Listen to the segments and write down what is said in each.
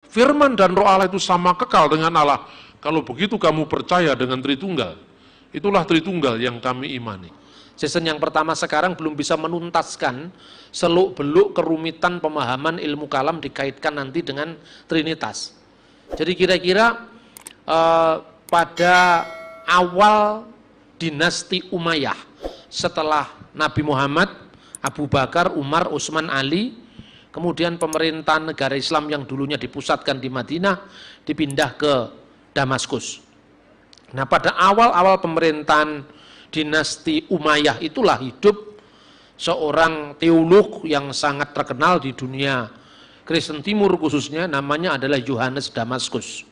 firman dan roh Allah itu sama kekal dengan Allah. Kalau begitu kamu percaya dengan Tritunggal. Itulah Tritunggal yang kami imani. Season yang pertama sekarang belum bisa menuntaskan seluk-beluk kerumitan pemahaman ilmu kalam dikaitkan nanti dengan Trinitas. Jadi kira-kira pada awal dinasti Umayyah, setelah Nabi Muhammad, Abu Bakar, Umar, Utsman, Ali, kemudian pemerintahan negara Islam yang dulunya dipusatkan di Madinah dipindah ke Damaskus. Nah, pada awal-awal pemerintahan dinasti Umayyah itulah hidup seorang teolog yang sangat terkenal di dunia Kristen Timur khususnya, namanya adalah Yohanes Damaskus.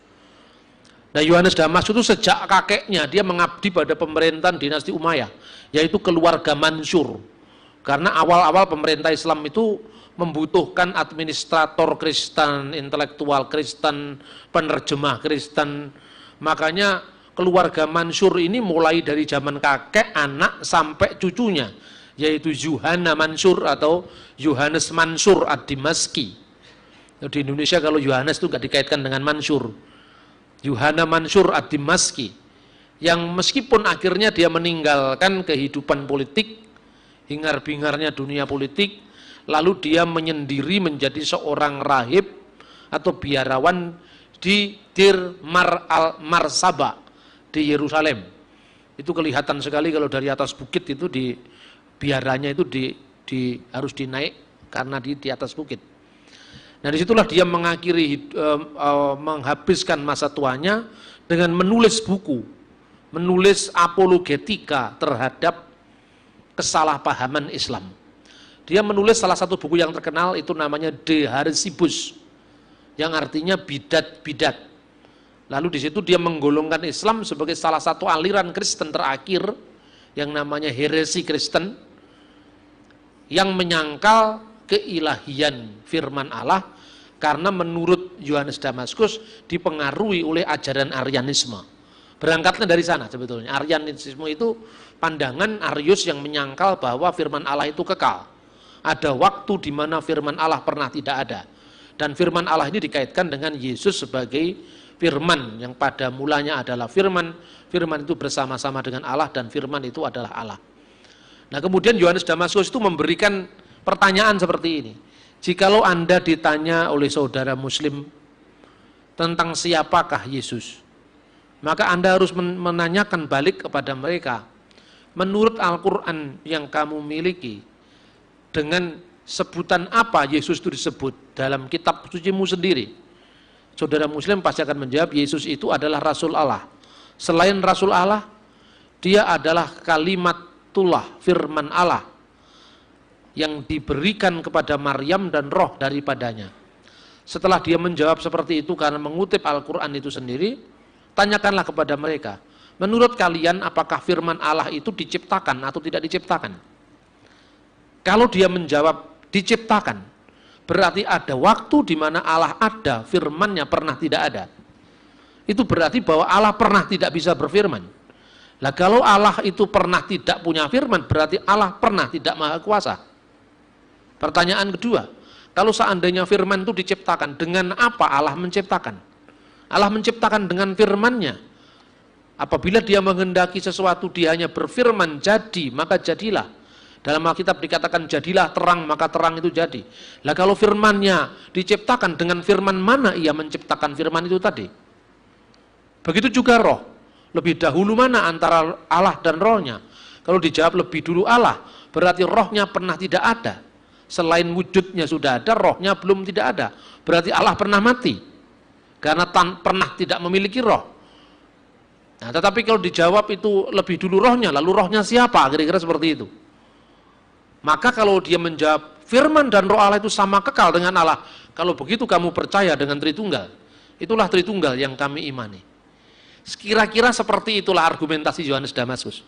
Nah, Yohanes Damaskus itu sejak kakeknya dia mengabdi pada pemerintahan dinasti Umayyah, yaitu keluarga Mansur. Karena awal-awal pemerintah Islam itu membutuhkan administrator Kristen, intelektual Kristen, penerjemah Kristen. Makanya keluarga Mansur ini mulai dari zaman kakek, anak, sampai cucunya, yaitu Yuhana Mansur atau Yohanes Mansur ad-Dimaski. Di Indonesia kalau Yohanes itu nggak dikaitkan dengan Mansur. Yuhana Mansur ad-Dimaski, yang meskipun akhirnya dia meninggalkan kehidupan politik, hingar-bingarnya dunia politik, lalu dia menyendiri menjadi seorang rahib atau biarawan di Dir Marsaba di Yerusalem. Itu kelihatan sekali kalau dari atas bukit itu di biaranya itu harus dinaik karena di atas bukit. Nah, disitulah dia mengakhiri menghabiskan masa tuanya dengan menulis buku, menulis apologetika terhadap kesalahpahaman Islam. Dia menulis salah satu buku yang terkenal itu namanya De Haresibus, yang artinya bidat-bidat. Lalu di situ dia menggolongkan Islam sebagai salah satu aliran Kristen terakhir yang namanya heresi Kristen, yang menyangkal keilahian firman Allah karena menurut Yohanes Damaskus dipengaruhi oleh ajaran Arianisme. Berangkatnya dari sana sebetulnya. Arianisme itu pandangan Arius yang menyangkal bahwa firman Allah itu kekal. Ada waktu di mana firman Allah pernah tidak ada. Dan firman Allah ini dikaitkan dengan Yesus sebagai firman yang pada mulanya adalah firman. Firman itu bersama-sama dengan Allah dan firman itu adalah Allah. Nah, kemudian Yohanes Damaskus itu memberikan pertanyaan seperti ini. Jikalau Anda ditanya oleh saudara muslim tentang siapakah Yesus, maka Anda harus menanyakan balik kepada mereka, menurut Al-Quran yang kamu miliki, dengan sebutan apa Yesus itu disebut dalam kitab sucimu sendiri? Saudara muslim pasti akan menjawab, Yesus itu adalah Rasul Allah. Selain Rasul Allah, dia adalah kalimatullah, firman Allah, yang diberikan kepada Maryam dan roh daripadanya. Setelah dia menjawab seperti itu karena mengutip Al-Quran itu sendiri, tanyakanlah kepada mereka, menurut kalian apakah firman Allah itu diciptakan atau tidak diciptakan? Kalau dia menjawab diciptakan, berarti ada waktu di mana Allah ada, firman-Nya pernah tidak ada. Itu berarti bahwa Allah pernah tidak bisa berfirman. Lah kalau Allah itu pernah tidak punya firman, berarti Allah pernah tidak maha kuasa. Pertanyaan kedua, kalau seandainya firman itu diciptakan, dengan apa Allah menciptakan? Allah menciptakan dengan firman-Nya. Apabila dia menghendaki sesuatu, dia hanya berfirman, jadi, maka jadilah. Dalam Alkitab dikatakan, jadilah terang, maka terang itu jadi. Lah kalau firman-Nya diciptakan, dengan firman mana ia menciptakan firman itu tadi? Begitu juga roh. Lebih dahulu mana antara Allah dan rohnya? Kalau dijawab lebih dulu Allah, berarti rohnya pernah tidak ada. Selain wujudnya sudah ada, rohnya belum tidak ada. Berarti Allah pernah mati karena pernah tidak memiliki roh. Nah, tetapi kalau dijawab itu lebih dulu rohnya, lalu rohnya siapa? Kira-kira seperti itu. Maka kalau dia menjawab firman dan roh Allah itu sama kekal dengan Allah, kalau begitu kamu percaya dengan Tritunggal. Itulah Tritunggal yang kami imani. Kira-kira seperti itulah argumentasi Yohanes Damaskus.